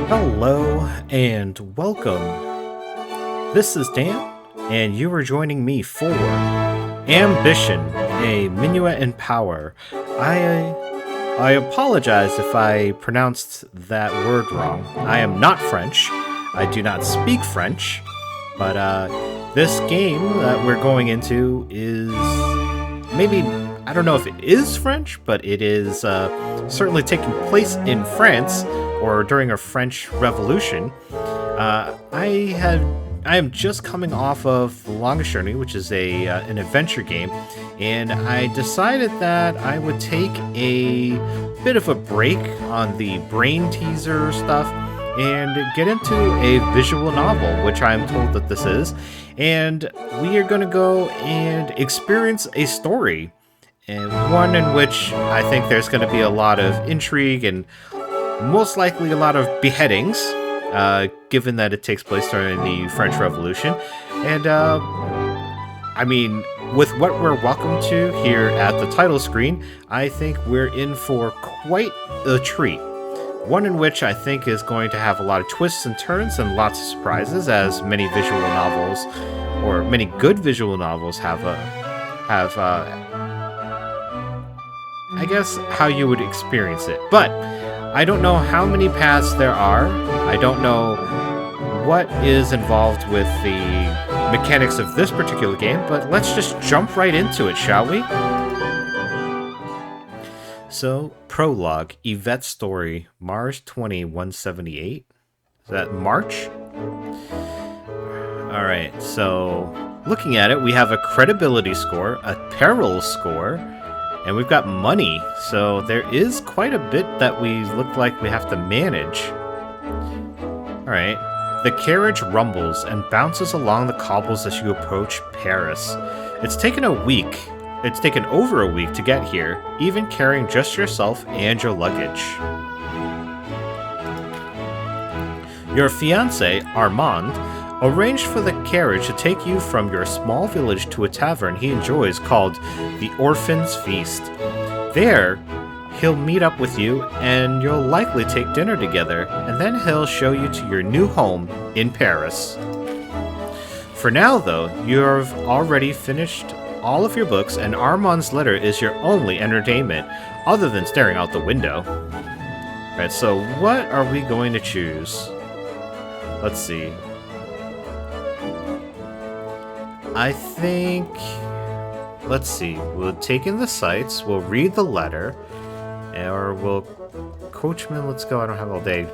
Hello and welcome. This is Dan, and you are joining me for Ambition, a Minuet in Power. I apologize if I pronounced that word wrong. I am not French. I do not speak French, but this game that we're going into is maybe, I don't know if it is French, but it is certainly taking place in France or during a French Revolution. I am just coming off of The Longest Journey, which is an adventure game, and I decided that I would take a bit of a break on the brain teaser stuff and get into a visual novel, which I'm told that this is, and we are going to go and experience a story, and one in which I think there's going to be a lot of intrigue and most likely a lot of beheadings, given that it takes place during the French Revolution. And, I mean, with what we're welcome to here at the title screen, I think we're in for quite a treat. One in which I think is going to have a lot of twists and turns and lots of surprises, as many visual novels, or many good visual novels have I guess how you would experience it. But I don't know how many paths there are. I don't know what is involved with the mechanics of this particular game, but let's just jump right into it, shall we? So, prologue, Yvette's story, Mars 2178. Is that March? Alright, so looking at it, we have a credibility score, a peril score, and we've got money, so there is quite a bit that we look like we have to manage. Alright. The carriage rumbles and bounces along the cobbles as you approach Paris. It's taken over a week to get here, even carrying just yourself and your luggage. Your fiancé, Armand, arranged for the carriage to take you from your small village to a tavern he enjoys called the Orphan's Feast. There, he'll meet up with you and you'll likely take dinner together, and then he'll show you to your new home in Paris. For now, though, you've already finished all of your books, and Armand's letter is your only entertainment, other than staring out the window. Right, so what are we going to choose? Let's see. I think... Let's see. We'll take in the sights, we'll read the letter, or we'll... Coachman, let's go. I don't have all day.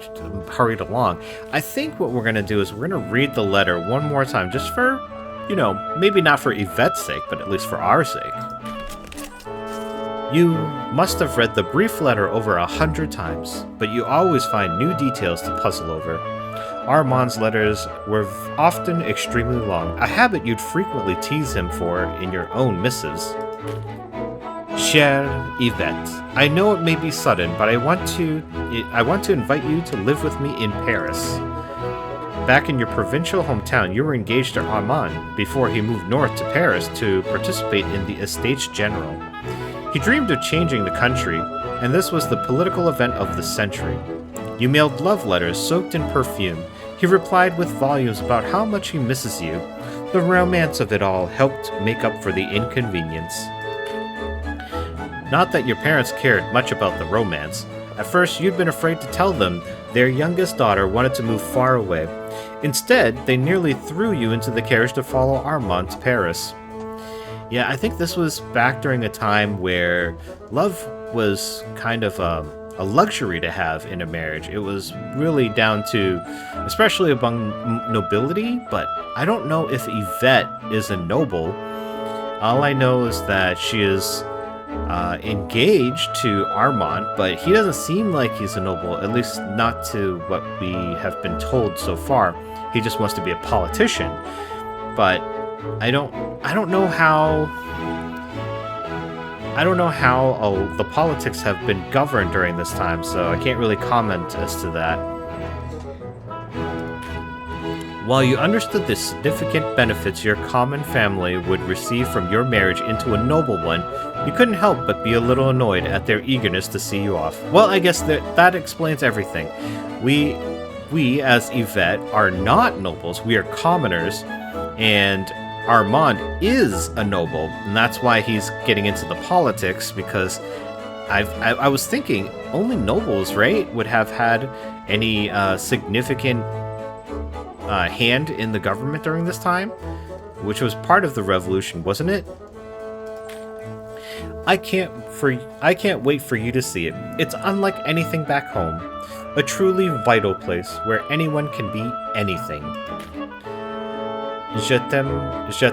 Hurried along. I think what we're going to do is we're going to read the letter one more time, just for, you know, maybe not for Yvette's sake, but at least for our sake. You must have read the brief letter over 100 times, but you always find new details to puzzle over. Armand's letters were often extremely long, a habit you'd frequently tease him for in your own missives. Chère Yvette, I know it may be sudden, but I want to invite you to live with me in Paris. Back in your provincial hometown, you were engaged to Armand before he moved north to Paris to participate in the Estates General. He dreamed of changing the country, and this was the political event of the century. You mailed love letters soaked in perfume. He replied with volumes about how much he misses you. The romance of it all helped make up for the inconvenience. Not that your parents cared much about the romance. At first, you'd been afraid to tell them their youngest daughter wanted to move far away. Instead, they nearly threw you into the carriage to follow Armand to Paris. Yeah, I think this was back during a time where love was kind of a luxury to have in a marriage. It was really down to, especially among nobility, but I don't know if Yvette is a noble. All I know is that she is engaged to Armand, but he doesn't seem like he's a noble, at least not to what we have been told so far. He just wants to be a politician. But I don't know how the politics have been governed during this time, so I can't really comment as to that. While you understood the significant benefits your common family would receive from your marriage into a noble one, you couldn't help but be a little annoyed at their eagerness to see you off. Well, I guess that explains everything. we, as Yvette, are not nobles. We are commoners, and Armand is a noble, and that's why he's getting into the politics, because I was thinking only nobles, right, would have had any significant hand in the government during this time, which was part of the revolution, wasn't it? I can't wait for you to see it. It's unlike anything back home. A truly vital place where anyone can be anything. Je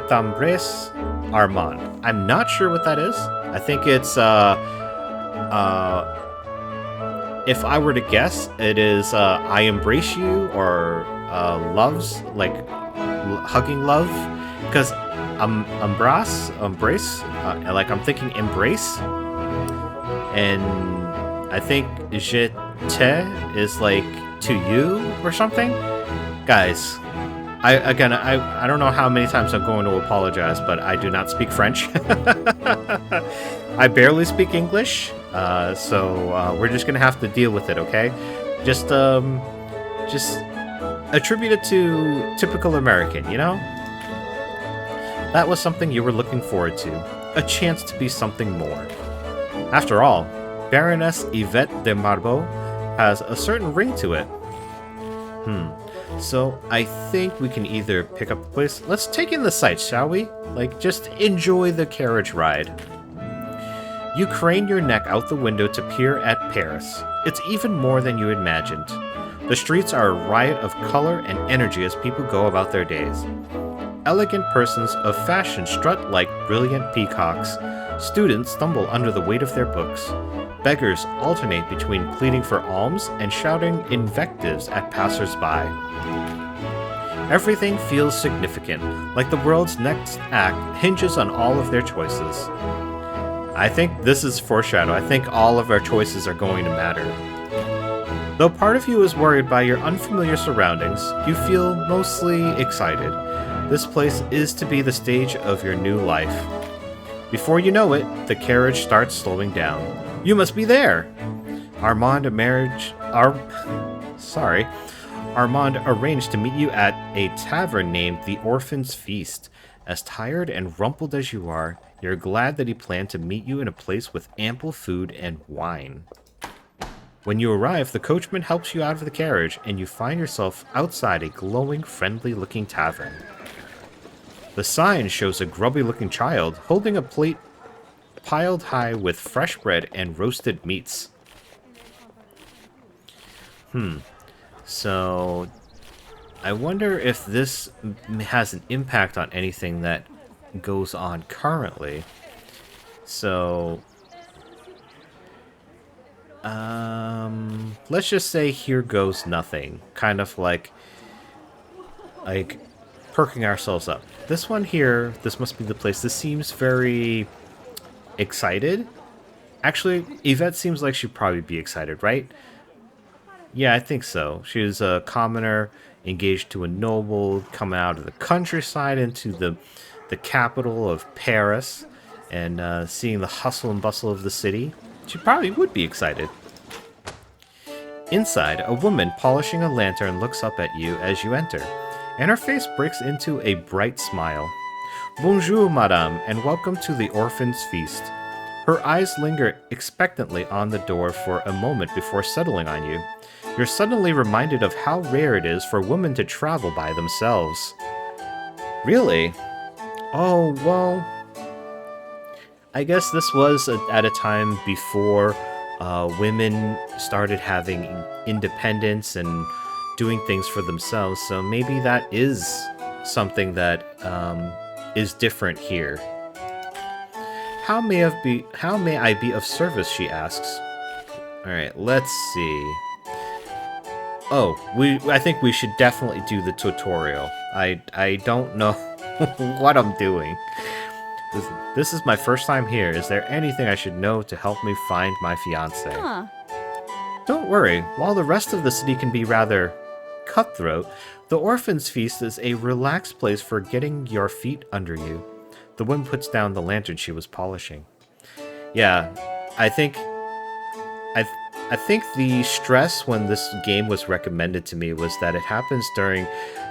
t'embrasse, Armand. I'm not sure what that is. I think it's if I were to guess, it is I embrace you, or loves, like hugging love, because embrace, like I'm thinking embrace, and I think je te is like to you or something. Guys, I don't know how many times I'm going to apologize, but I do not speak French. I barely speak English, so we're just gonna have to deal with it, okay? Just attribute it to typical American, you know? That was something you were looking forward to, a chance to be something more. After all, Baroness Yvette de Marbeau has a certain ring to it. So I think we can either pick up the place. Let's take in the sights, shall we? Like, just enjoy the carriage ride. You crane your neck out the window to peer at Paris. It's even more than you imagined. The streets are a riot of color and energy as people go about their days. Elegant persons of fashion strut like brilliant peacocks. Students stumble under the weight of their books. Beggars alternate between pleading for alms and shouting invectives at passers-by. Everything feels significant, like the world's next act hinges on all of their choices. I think this is foreshadow. I think all of our choices are going to matter. Though part of you is worried by your unfamiliar surroundings, you feel mostly excited. This place is to be the stage of your new life. Before you know it, the carriage starts slowing down. You must be there! Armand arranged to meet you at a tavern named the Orphan's Feast. As tired and rumpled as you are, you're glad that he planned to meet you in a place with ample food and wine. When you arrive, the coachman helps you out of the carriage, and you find yourself outside a glowing, friendly-looking tavern. The sign shows a grubby-looking child holding a plate piled high with fresh bread and roasted meats. So I wonder if this has an impact on anything that goes on currently. So let's just say here goes nothing. Kind of like perking ourselves up. This one here, this must be the place. This seems very excited. Actually, Yvette seems like she'd probably be excited, right? Yeah, I think so. She was a commoner, engaged to a noble, coming out of the countryside into the capital of Paris, and seeing the hustle and bustle of the city. She probably would be excited. Inside, a woman polishing a lantern looks up at you as you enter, and her face breaks into a bright smile. Bonjour, madame, and welcome to the Orphan's Feast. Her eyes linger expectantly on the door for a moment before settling on you. You're suddenly reminded of how rare it is for women to travel by themselves. Really? Oh, well, I guess this was at a time before women started having independence and doing things for themselves, so maybe that is something that is different here. How may I be of service, she asks. Alright, let's see. Oh, I think we should definitely do the tutorial. I don't know what I'm doing. This is my first time here. Is there anything I should know to help me find my fiancé? Huh. Don't worry. While the rest of the city can be rather cutthroat, the Orphan's Feast is a relaxed place for getting your feet under you. The woman puts down the lantern she was polishing. Yeah, I think I think the stress when this game was recommended to me was that it happens during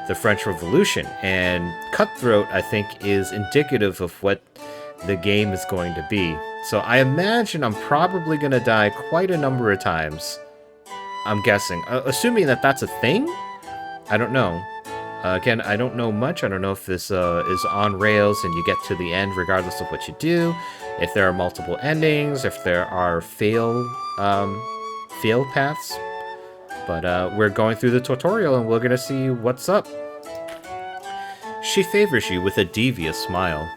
the French Revolution, and cutthroat, I think, is indicative of what the game is going to be. So I imagine I'm probably going to die quite a number of times. I'm guessing. Assuming that that's a thing? I don't know. Again, I don't know much. I don't know if this is on rails and you get to the end regardless of what you do, if there are multiple endings, if there are fail paths. But we're going through the tutorial and we're going to see what's up. She favors you with a devious smile.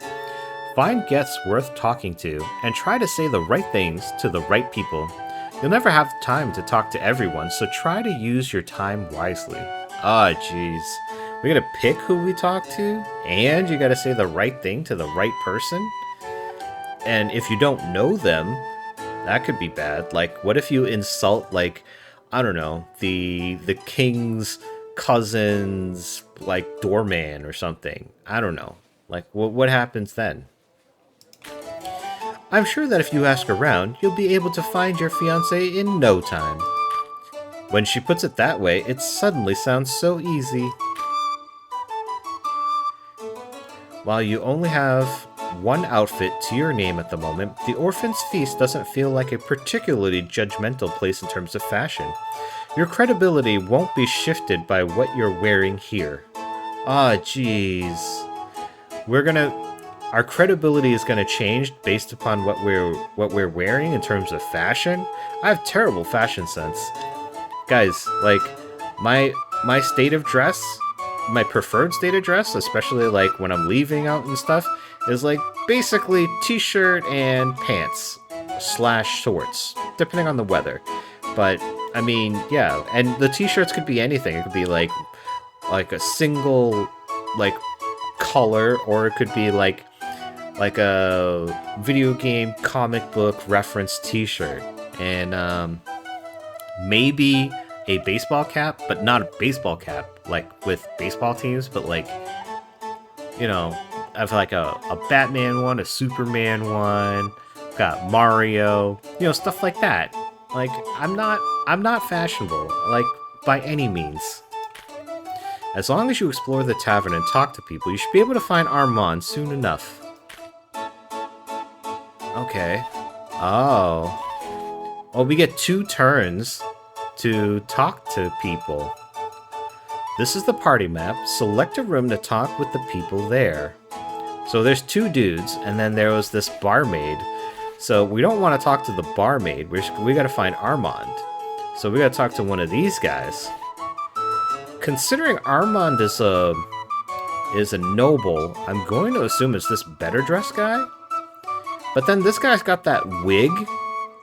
Find guests worth talking to and try to say the right things to the right people. You'll never have time to talk to everyone, so try to use your time wisely. Ah, jeez. We gotta pick who we talk to, and you gotta say the right thing to the right person? And if you don't know them, that could be bad. Like, what if you insult, like, I don't know, the king's cousin's, like, doorman or something? I don't know. Like, what happens then? I'm sure that if you ask around, you'll be able to find your fiancé in no time. When she puts it that way, it suddenly sounds so easy. While you only have one outfit to your name at the moment, the Orphan's Feast doesn't feel like a particularly judgmental place in terms of fashion. Your credibility won't be shifted by what you're wearing here. Ah, jeez. Our credibility is gonna change based upon what we're wearing in terms of fashion. I have terrible fashion sense. Guys, like, my state of dress, my preferred state of dress, especially like when I'm leaving out and stuff, is like basically t-shirt and pants / shorts, depending on the weather. But I mean, yeah, and the t-shirts could be anything. It could be like a single like color, or it could be like a video game comic book reference t-shirt, and maybe a baseball cap, but not a baseball cap like with baseball teams, but like, you know, I have like a Batman one, a Superman one, got Mario, you know, stuff like that. Like, I'm not fashionable, like, by any means. As long as you explore the tavern and talk to people, you should be able to find Armand soon enough. Okay. Oh. Oh, we get 2 turns to talk to people. This is the party map. Select a room to talk with the people there. So there's 2 dudes, and then there was this barmaid. So we don't want to talk to the barmaid. We got to find Armand. So we got to talk to one of these guys. Considering Armand is a noble, I'm going to assume it's this better dressed guy. But then this guy's got that wig.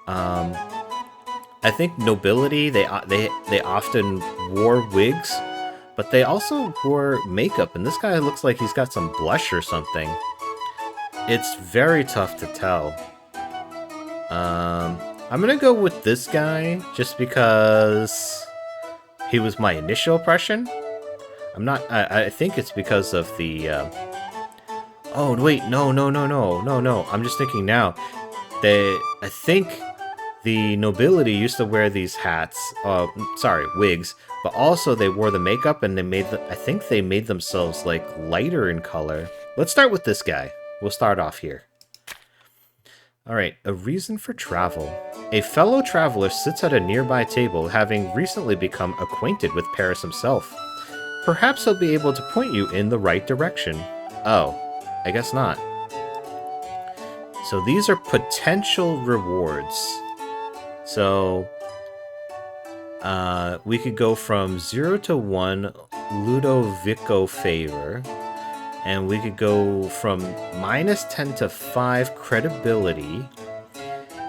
I think nobility, they often wore wigs, but they also wore makeup, and this guy looks like he's got some blush or something. It's very tough to tell. I'm gonna go with this guy just because he was my initial impression. I think it's because of the oh wait, no. I'm just thinking now. I think the nobility used to wear these hats, wigs, but also they wore the makeup, and I think they made themselves like lighter in color. Let's start with this guy. We'll start off here. Alright, a reason for travel. A fellow traveler sits at a nearby table, having recently become acquainted with Paris himself. Perhaps he'll be able to point you in the right direction. Oh, I guess not. So these are potential rewards. So we could go from 0 to 1 Ludovico favor, and we could go from -10 to 5 credibility,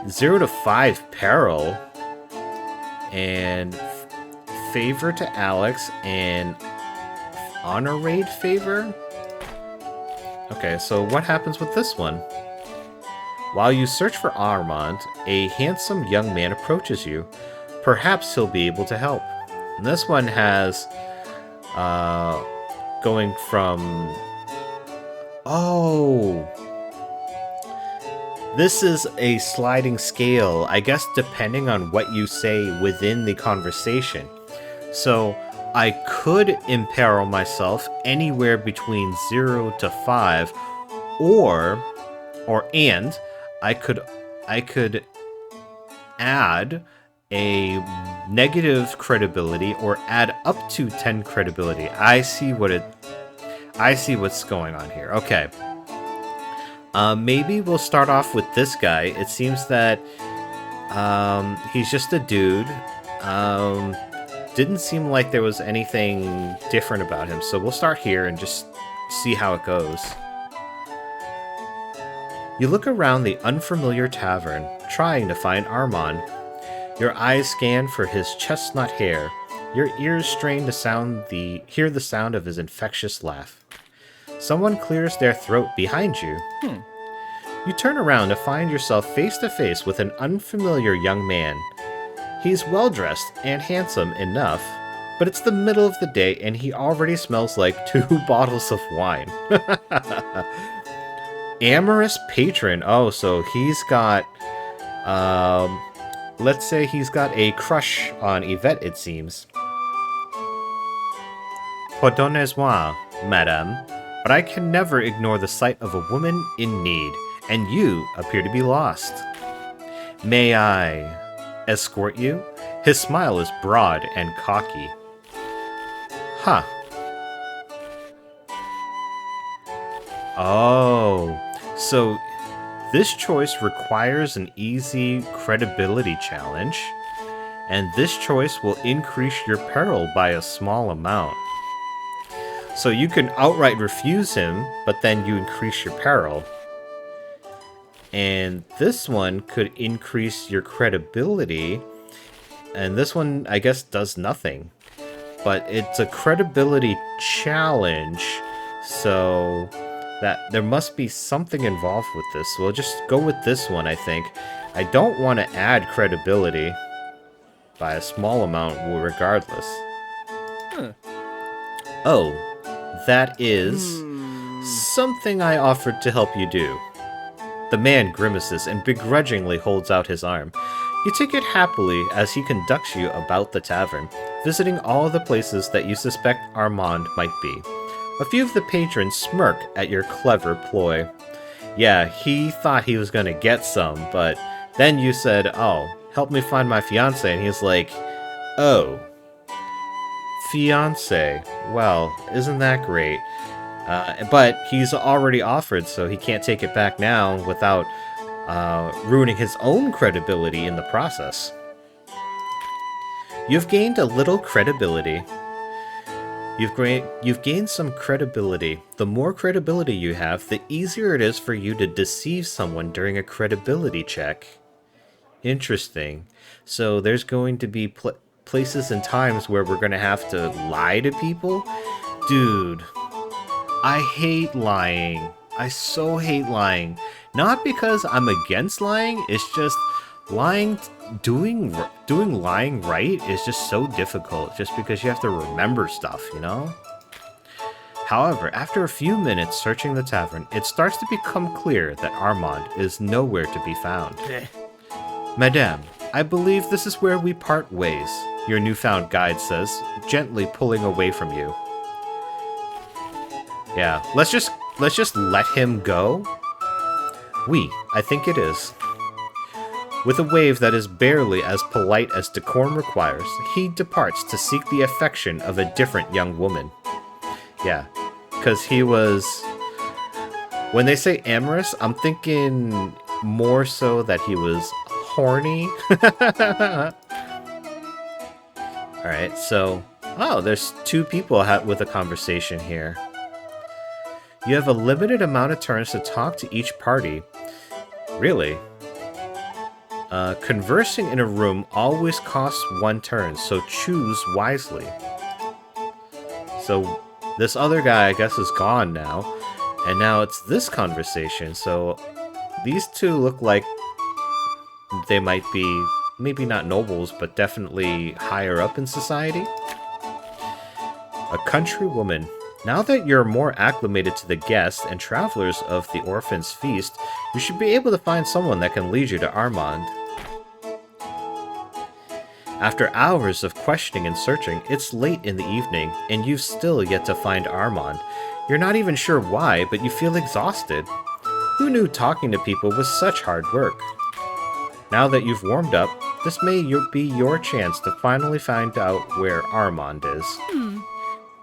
0 to 5 peril, and favor to Alex, and honor raid favor. Okay, so what happens with this one? While you search for Armand, a handsome young man approaches you. Perhaps he'll be able to help. And this one has going from... Oh! This is a sliding scale, I guess, depending on what you say within the conversation. So I could imperil myself anywhere between 0 to 5, or and I could add a negative credibility or add up to 10 credibility. I see what's going on here. Okay. Maybe we'll start off with this guy. It seems that he's just a dude. Didn't seem like there was anything different about him, so we'll start here and just see how it goes. You look around the unfamiliar tavern, trying to find Armand. Your eyes scan for his chestnut hair. Your ears strain to hear the sound of his infectious laugh. Someone clears their throat behind you. You turn around to find yourself face to face with an unfamiliar young man. He's well-dressed and handsome enough, but it's the middle of the day and he already smells like 2 bottles of wine. Amorous patron. Oh, so he's got, let's say he's got a crush on Yvette, it seems. Pardonnez-moi, madame, but I can never ignore the sight of a woman in need, and you appear to be lost. May I escort you? His smile is broad and cocky. Huh. Oh, so this choice requires an easy credibility challenge, and this choice will increase your peril by a small amount. So you can outright refuse him, but then you increase your peril. And this one could increase your credibility, and this one, I guess, does nothing. But it's a credibility challenge, so that there must be something involved with this. So we'll just go with this one, I think. I don't want to add credibility by a small amount regardless. Oh, that is something I offered to help you do. The man grimaces and begrudgingly holds out his arm. You take it happily as he conducts you about the tavern, visiting all the places that you suspect Armand might be. A few of the patrons smirk at your clever ploy. Yeah, he thought he was gonna get some, but then you said, oh, help me find my fiancé, and he's like, oh, fiancé, well, isn't that great? But he's already offered, so he can't take it back now without ruining his own credibility in the process. You've gained a little credibility. You've gained some credibility. The more credibility you have, the easier it is for you to deceive someone during a credibility check. Interesting. So there's going to be places and times where we're going to have to lie to people? Dude, I hate lying. I so hate lying. Not because I'm against lying, it's just lying, doing lying right is just so difficult, just because you have to remember stuff, you know? However, after a few minutes searching the tavern, it starts to become clear that Armand is nowhere to be found. Madame, I believe this is where we part ways, your newfound guide says, gently pulling away from you. Yeah, let's just let him go. Oui, I think it is. With a wave that is barely as polite as decorum requires, he departs to seek the affection of a different young woman. Yeah, because he was... When they say amorous, I'm thinking more so that he was horny. Alright, so... Oh, there's 2 people with a conversation here. You have a limited amount of turns to talk to each party. Really? Conversing in a room always costs 1 turn, so choose wisely. So this other guy, I guess, is gone now, and now it's this conversation. So these 2 look like they might be, maybe not nobles, but definitely higher up in society. A country woman. Now that you're more acclimated to the guests and travelers of the Orphan's Feast, you should be able to find someone that can lead you to Armand. After hours of questioning and searching, it's late in the evening, and you've still yet to find Armand. You're not even sure why, but you feel exhausted. Who knew talking to people was such hard work? Now that you've warmed up, this may be your chance to finally find out where Armand is.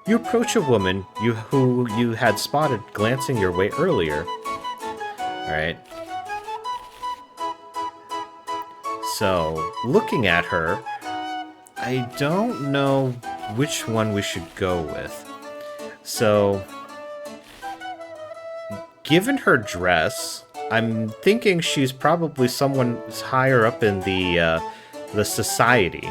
You approach a woman who you had spotted glancing your way earlier. Alright. So, looking at her, I don't know which one we should go with. So, given her dress, I'm thinking she's probably someone higher up in the society.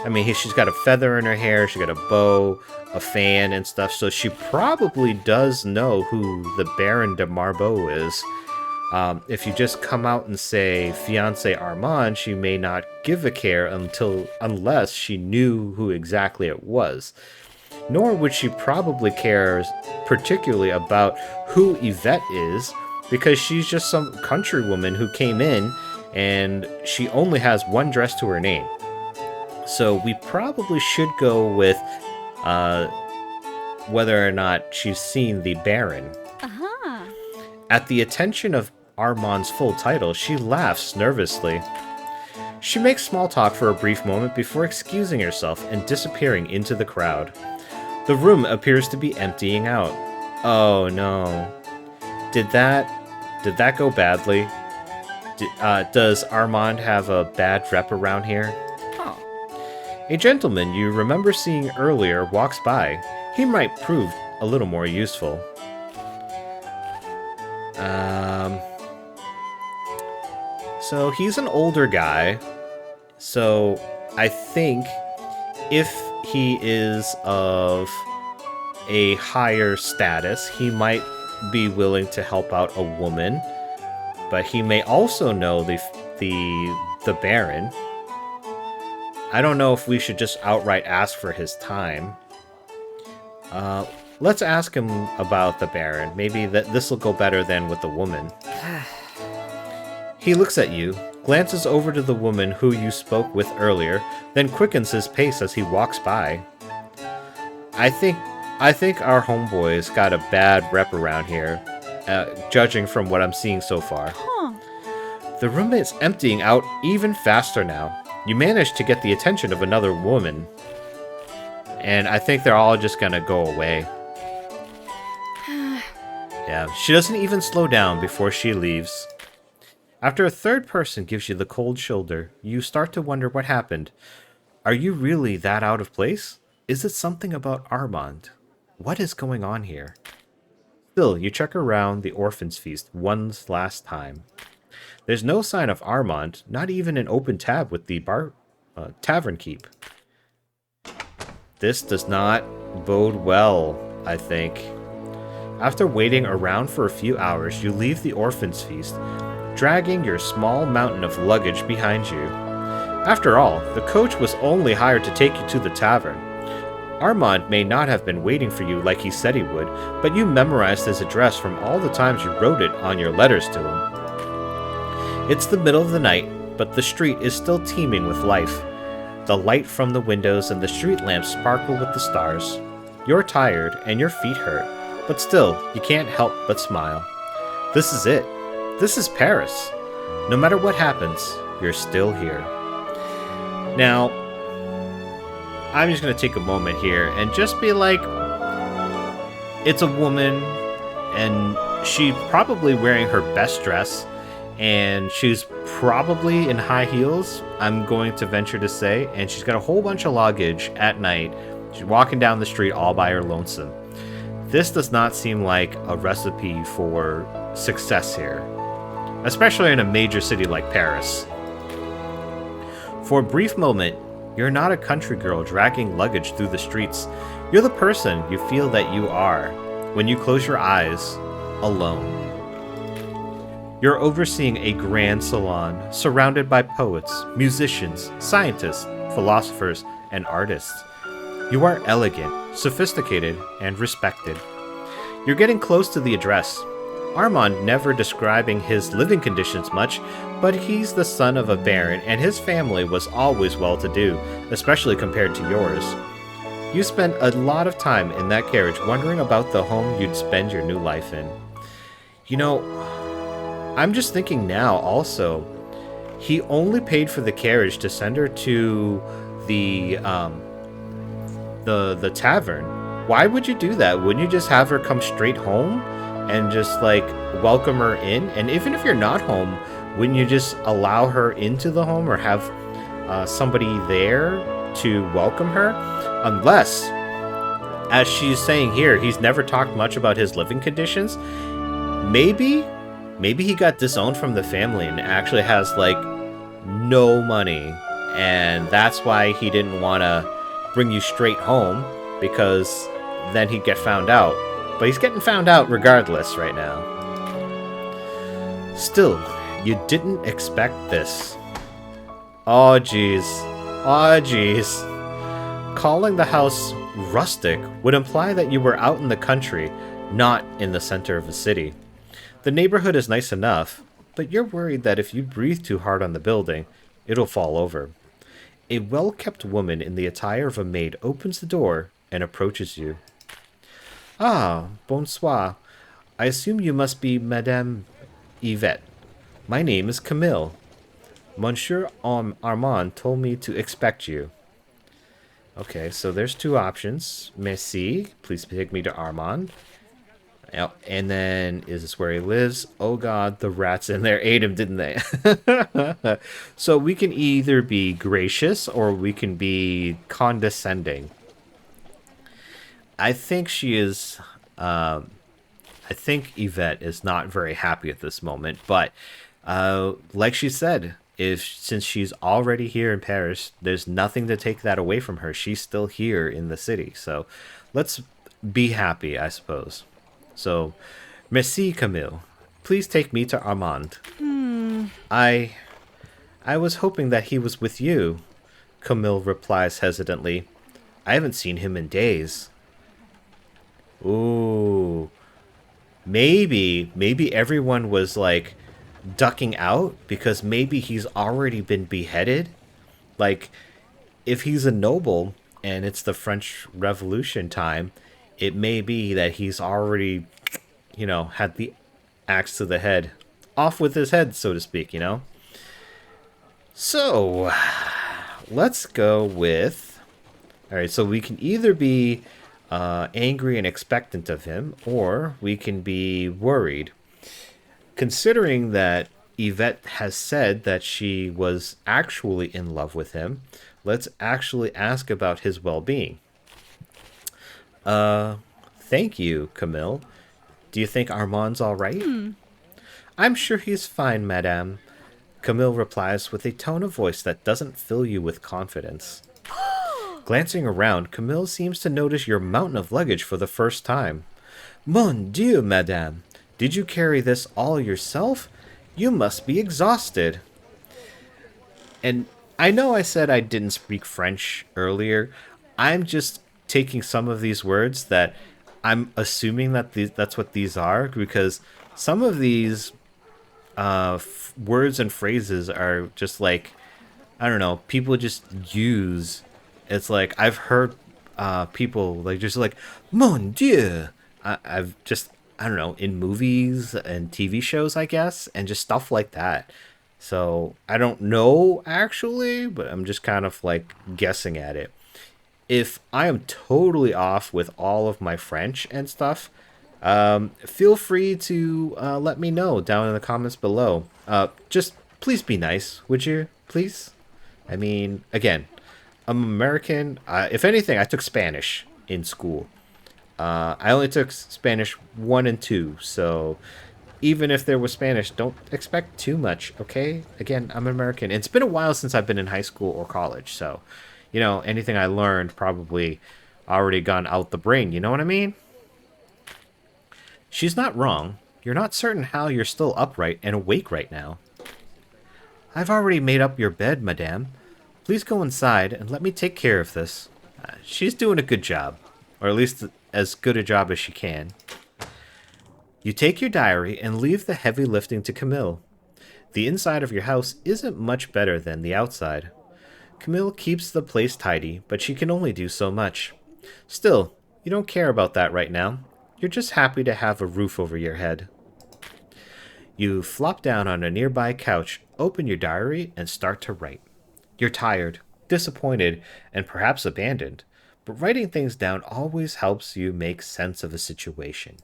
I mean, she's got a feather in her hair, she's got a bow, a fan, and stuff, so she probably does know who the Baron de Marbeau is. If you just come out and say fiancé Armand, she may not give a care unless she knew who exactly it was. Nor would she probably care particularly about who Yvette is, because she's just some countrywoman who came in and she only has one dress to her name. So we probably should go with whether or not she's seen the Baron. At the attention of Armand's full title, she laughs nervously. She makes small talk for a brief moment before excusing herself and disappearing into the crowd. The room appears to be emptying out. Oh no. Did that go badly? Does Armand have a bad rep around here? A gentleman you remember seeing earlier walks by. He might prove a little more useful. So he's an older guy. So I think if he is of a higher status, he might be willing to help out a woman. But he may also know the Baron. I don't know if we should just outright ask for his time. Let's ask him about the Baron. Maybe this will go better than with the woman. He looks at you, glances over to the woman who you spoke with earlier, then quickens his pace as he walks by. I think our homeboy's got a bad rep around here, judging from what I'm seeing so far. The room is emptying out even faster now. You manage to get the attention of another woman, and I think they're all just gonna go away. Yeah, she doesn't even slow down before she leaves. After a third person gives you the cold shoulder, you start to wonder what happened. Are you really that out of place? Is it something about Armand? What is going on here? Still, you check around the Orphan's Feast one last time. There's no sign of Armand, not even an open tab with the tavern keep. This does not bode well, I think. After waiting around for a few hours, you leave the Orphan's Feast, dragging your small mountain of luggage behind you. After all, the coach was only hired to take you to the tavern. Armand may not have been waiting for you like he said he would, but you memorized his address from all the times you wrote it on your letters to him. It's the middle of the night, but the street is still teeming with life. The light from the windows and the street lamps sparkle with the stars. You're tired and your feet hurt, but still, you can't help but smile. This is it. This is Paris. No matter what happens, you're still here. Now, I'm just going to take a moment here and just be like, it's a woman, and she's probably wearing her best dress, and she's probably in high heels, I'm going to venture to say, and she's got a whole bunch of luggage at night. She's walking down the street all by her lonesome. This does not seem like a recipe for success here, especially in a major city like Paris. For a brief moment, you're not a country girl dragging luggage through the streets. You're the person you feel that you are when you close your eyes, alone. You're overseeing a grand salon surrounded by poets, musicians, scientists, philosophers, and artists. You are elegant, sophisticated, and respected. You're getting close to the address. Armand never describing his living conditions much, but he's the son of a baron and his family was always well-to-do, especially compared to yours. You spent a lot of time in that carriage wondering about the home you'd spend your new life in. You know, I'm just thinking now also, he only paid for the carriage to send her to the tavern. Why would you do that? Wouldn't you just have her come straight home and just like welcome her in? And even if you're not home, wouldn't you just allow her into the home or have somebody there to welcome her? Unless, as she's saying here, he's never talked much about his living conditions. Maybe he got disowned from the family and actually has like no money, and that's why he didn't want to bring you straight home, because then he'd get found out. But he's getting found out regardless right now. Still, you didn't expect this. Oh jeez. Oh jeez. Calling the house rustic would imply that you were out in the country, not in the center of a city. The neighborhood is nice enough, but you're worried that if you breathe too hard on the building, it'll fall over. A well-kept woman in the attire of a maid opens the door and approaches you. Ah, bonsoir. I assume you must be Madame Yvette. My name is Camille. Monsieur Armand told me to expect you. Okay, so there's two options. Merci, please take me to Armand. And then, is this where he lives? Oh god, the rats in there ate him, didn't they? So we can either be gracious or we can be condescending. I think she is... I think Yvette is not very happy at this moment, but like she said, since she's already here in Paris, there's nothing to take that away from her. She's still here in the city, so let's be happy, I suppose. So, merci, Camille. Please take me to Armand. I was hoping that he was with you, Camille replies hesitantly. I haven't seen him in days. Ooh. Maybe everyone was like ducking out because maybe he's already been beheaded. Like, if he's a noble and it's the French Revolution time, it may be that he's already, had the axe to the head. Off with his head, so to speak, So, let's go with... Alright, so we can either be angry and expectant of him, or we can be worried. Considering that Yvette has said that she was actually in love with him, let's actually ask about his well-being. Thank you, Camille. Do you think Armand's all right? I'm sure he's fine, madame. Camille replies with a tone of voice that doesn't fill you with confidence. Glancing around, Camille seems to notice your mountain of luggage for the first time. Mon Dieu, madame. Did you carry this all yourself? You must be exhausted. And I know I said I didn't speak French earlier. I'm just taking some of these words that I'm assuming that that's what these are, because some of these words and phrases are just like, I don't know, people just use. It's like I've heard people like just like mon Dieu. I've just, I don't know, in movies and TV shows, I guess, and just stuff like that. So I don't know actually, but I'm just kind of like guessing at it. If I am totally off with all of my French and stuff, feel free to let me know down in the comments below. Just please be nice, would you? Please? I mean, again, I'm American. If anything, I took Spanish in school. I only took Spanish 1 and 2, so even if there was Spanish, don't expect too much, okay? Again, I'm American. It's been a while since I've been in high school or college, so, anything I learned probably already gone out the brain, you know what I mean? She's not wrong. You're not certain how you're still upright and awake right now. I've already made up your bed, madame. Please go inside and let me take care of this. She's doing a good job, or at least as good a job as she can. You take your diary and leave the heavy lifting to Camille. The inside of your house isn't much better than the outside. Camille keeps the place tidy, but she can only do so much. Still, you don't care about that right now. You're just happy to have a roof over your head. You flop down on a nearby couch, open your diary, and start to write. You're tired, disappointed, and perhaps abandoned, but writing things down always helps you make sense of a situation.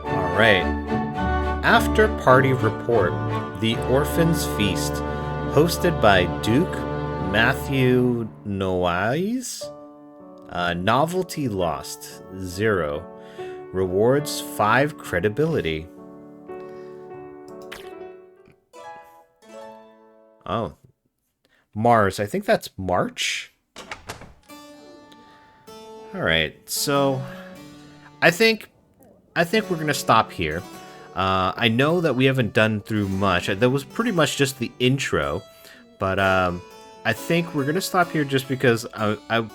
Alright. After Party Report, The Orphan's Feast, hosted by Duke Matthew Noyes. Novelty lost, 0. Rewards 5 credibility. Oh. Mars, I think that's March? Alright, so I think we're gonna stop here. I know that we haven't done through much. That was pretty much just the intro, but I think we're gonna stop here just because I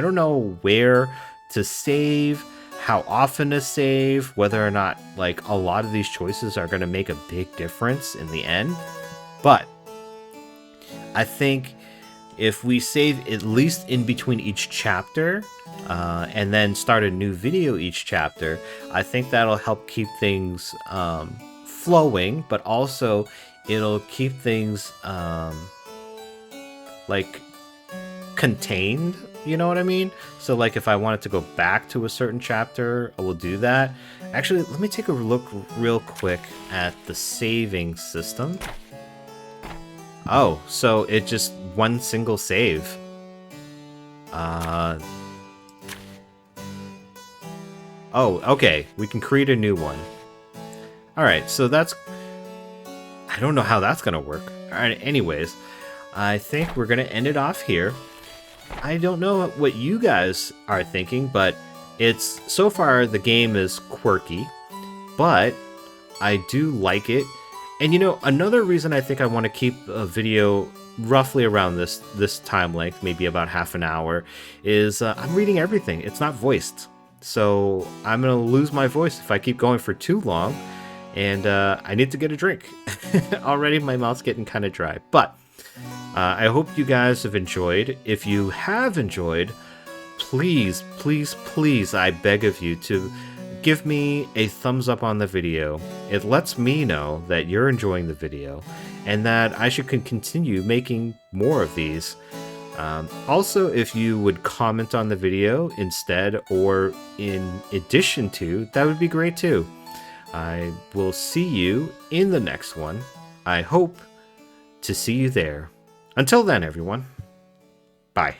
don't know where to save, how often to save, whether or not like a lot of these choices are gonna make a big difference in the end. But I think if we save at least in between each chapter, and then start a new video each chapter, I think that'll help keep things flowing, but also it'll keep things like contained, you know what I mean? So like if I wanted to go back to a certain chapter, I will do that. Actually, let me take a look real quick at the saving system. Oh, so it just one single save. Oh, okay. We can create a new one. Alright, so that's... I don't know how that's gonna work. Alright, anyways. I think we're gonna end it off here. I don't know what you guys are thinking, but it's... So far, the game is quirky. But I do like it. And you know, another reason I think I want to keep a video roughly around this time length, maybe about half an hour, is I'm reading everything. It's not voiced. So I'm going to lose my voice if I keep going for too long. And I need to get a drink. Already my mouth's getting kind of dry. But I hope you guys have enjoyed. If you have enjoyed, please, please, please, I beg of you to give me a thumbs up on the video. It lets me know that you're enjoying the video and that I should continue making more of these. Also, if you would comment on the video instead or in addition to, that would be great too. I will see you in the next one. I hope to see you there. Until then, everyone. Bye.